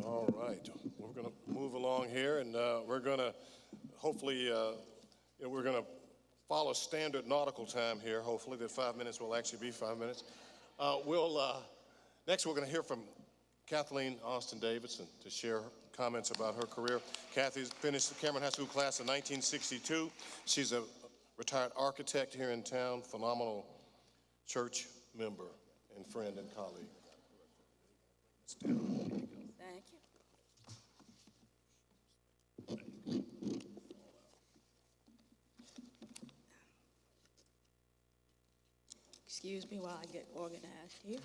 All right, we're going to move along here, and we're going to hopefully we're going to follow standard nautical time here. Hopefully, that 5 minutes will actually be 5 minutes. Next we're going to hear from Cathleen Austin Davidson to share comments about her career. Kathy finished the Cameron High School class in 1962. She's a retired architect here in town, phenomenal church member and friend and colleague. Thank you. Excuse me while I get organized here.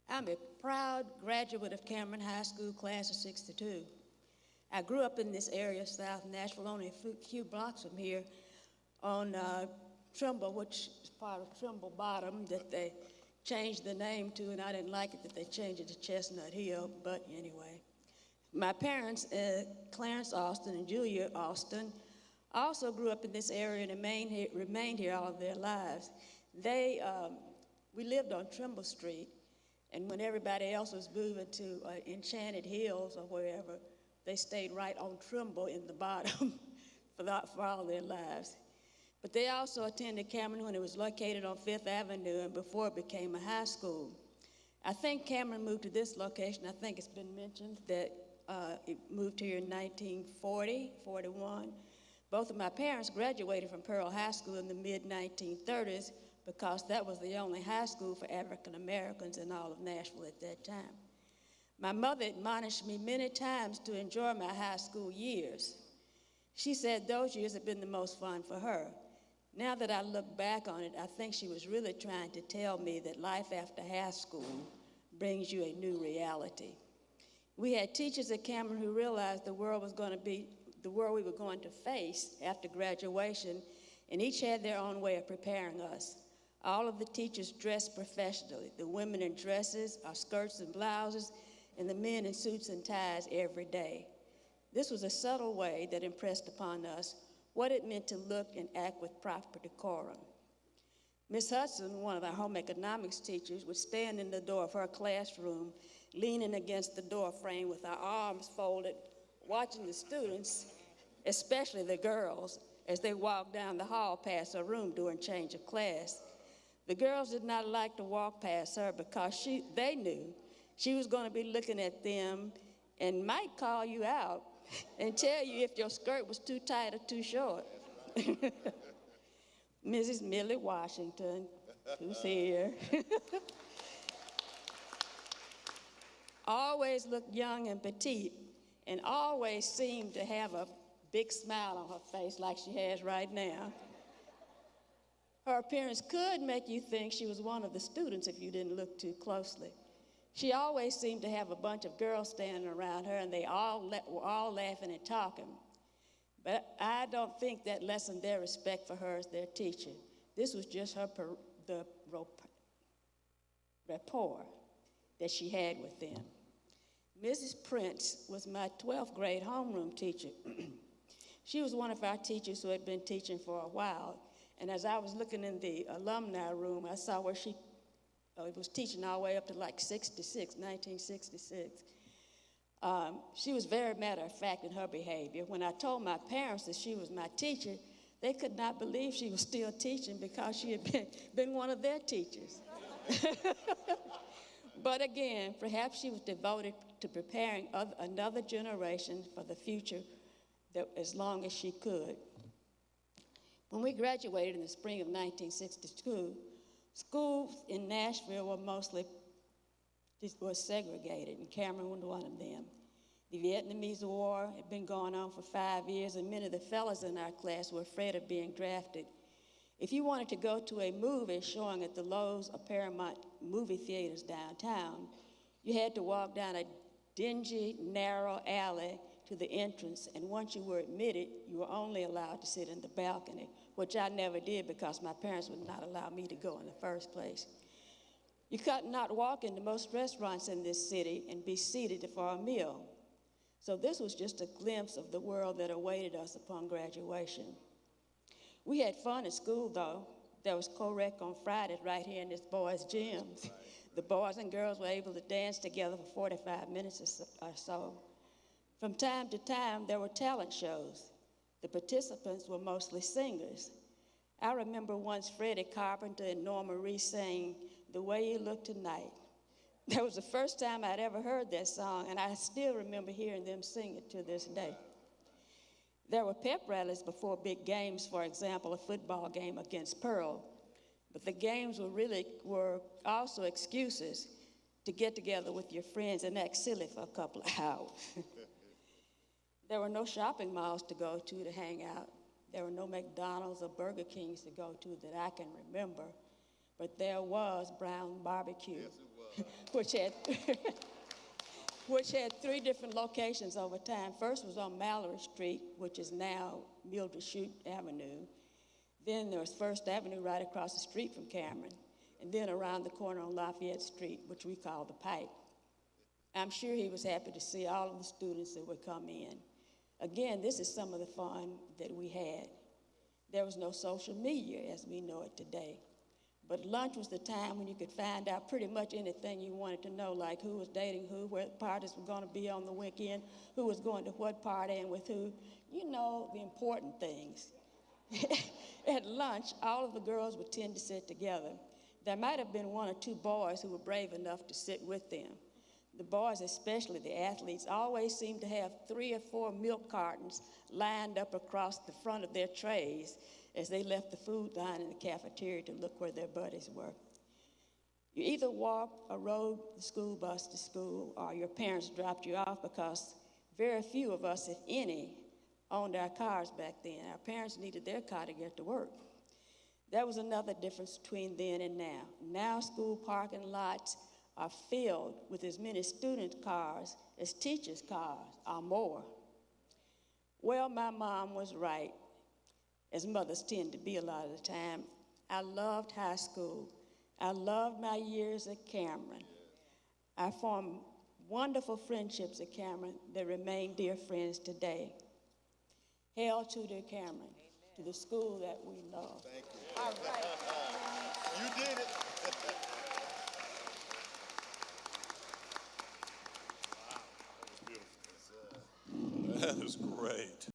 I'm a proud graduate of Cameron High School, class of '62. I grew up in this area, South Nashville, only a few blocks from here, on Trimble, which is part of Trimble Bottom, that they changed the name to, and I didn't like it that they changed it to Chestnut Hill, but anyway. My parents, Clarence Austin and Julia Austin, also grew up in this area and remained here all of their lives. We lived on Trimble Street, and when everybody else was moving to Enchanted Hills or wherever, they stayed right on Trimble in the bottom for all their lives. But they also attended Cameron when it was located on Fifth Avenue and before it became a high school. I think Cameron moved to this location. I think it's been mentioned that it moved here in 1940, 41. Both of my parents graduated from Pearl High School in the mid-1930s because that was the only high school for African Americans in all of Nashville at that time. My mother admonished me many times to enjoy my high school years. She said those years had been the most fun for her. Now that I look back on it, I think she was really trying to tell me that life after high school brings you a new reality. We had teachers at Cameron who realized the world was going to be the world we were going to face after graduation, and each had their own way of preparing us. All of the teachers dressed professionally, the women in dresses or skirts and blouses, and the men in suits and ties every day. This was a subtle way that impressed upon us what it meant to look and act with proper decorum. Miss Hudson, one of our home economics teachers, would stand in the door of her classroom, leaning against the door frame with her arms folded, watching the students, especially the girls, as they walked down the hall past her room during change of class. The girls did not like to walk past her because they knew she was going to be looking at them and might call you out and tell you if your skirt was too tight or too short. Mrs. Millie Washington, who's here, always looked young and petite and always seemed to have a big smile on her face like she has right now. Her appearance could make you think she was one of the students if you didn't look too closely. She always seemed to have a bunch of girls standing around her, and they were all laughing and talking. But I don't think that lessened their respect for her as their teacher. This was just the rapport that she had with them. Mrs. Prince was my 12th grade homeroom teacher. She was one of our teachers who had been teaching for a while. And as I was looking in the alumni room, I saw where she was teaching all the way up to like 1966. She was very matter-of-fact in her behavior. When I told my parents that she was my teacher, they could not believe she was still teaching because she had been one of their teachers. But again, perhaps she was devoted to preparing another generation for the future as long as she could. When we graduated in the spring of 1962, schools in Nashville were segregated, and Cameron was one of them. The Vietnamese War had been going on for 5 years, and many of the fellas in our class were afraid of being drafted. If you wanted to go to a movie showing at the Lowe's or Paramount movie theaters downtown, you had to walk down a dingy, narrow alley to the entrance, and once you were admitted, you were only allowed to sit in the balcony, which I never did because my parents would not allow me to go in the first place. You could not walk into most restaurants in this city and be seated for a meal. So this was just a glimpse of the world that awaited us upon graduation. We had fun at school, though. There was co-rec on Fridays right here in this boys' gym. The boys and girls were able to dance together for 45 minutes or so. From time to time, there were talent shows. The participants were mostly singers. I remember once Freddie Carpenter and Norma Reese sang "The Way You Look Tonight." That was the first time I'd ever heard that song, and I still remember hearing them sing it to this day. There were pep rallies before big games, for example, a football game against Pearl. But the games were also excuses to get together with your friends and act silly for a couple of hours. There were no shopping malls to go to hang out. There were no McDonald's or Burger Kings to go to that I can remember. But there was Brown Barbecue, Yes, which had which had 3 different locations over time. First was on Mallory Street, which is now Mildred Shute Avenue. Then there was First Avenue right across the street from Cameron, and then around the corner on Lafayette Street, which we call the Pike. I'm sure he was happy to see all of the students that would come in. Again, this is some of the fun that we had. There was no social media as we know it today. But lunch was the time when you could find out pretty much anything you wanted to know, like who was dating who, where parties were going to be on the weekend, who was going to what party and with who. You know, the important things. At lunch, all of the girls would tend to sit together. There might have been 1 or 2 boys who were brave enough to sit with them. The boys, especially the athletes, always seemed to have 3 or 4 milk cartons lined up across the front of their trays as they left the food line in the cafeteria to look where their buddies were. You either walked or rode the school bus to school, or your parents dropped you off, because very few of us, if any, owned our cars back then. Our parents needed their car to get to work. That was another difference between then and now. Now school parking lots are filled with as many student cars as teachers' cars, or more. Well, my mom was right, as mothers tend to be a lot of the time. I loved high school. I loved my years at Cameron. I formed wonderful friendships at Cameron that remain dear friends today. Hail to the Cameron, to the school that we love. Thank you. All right. You did it. That was great.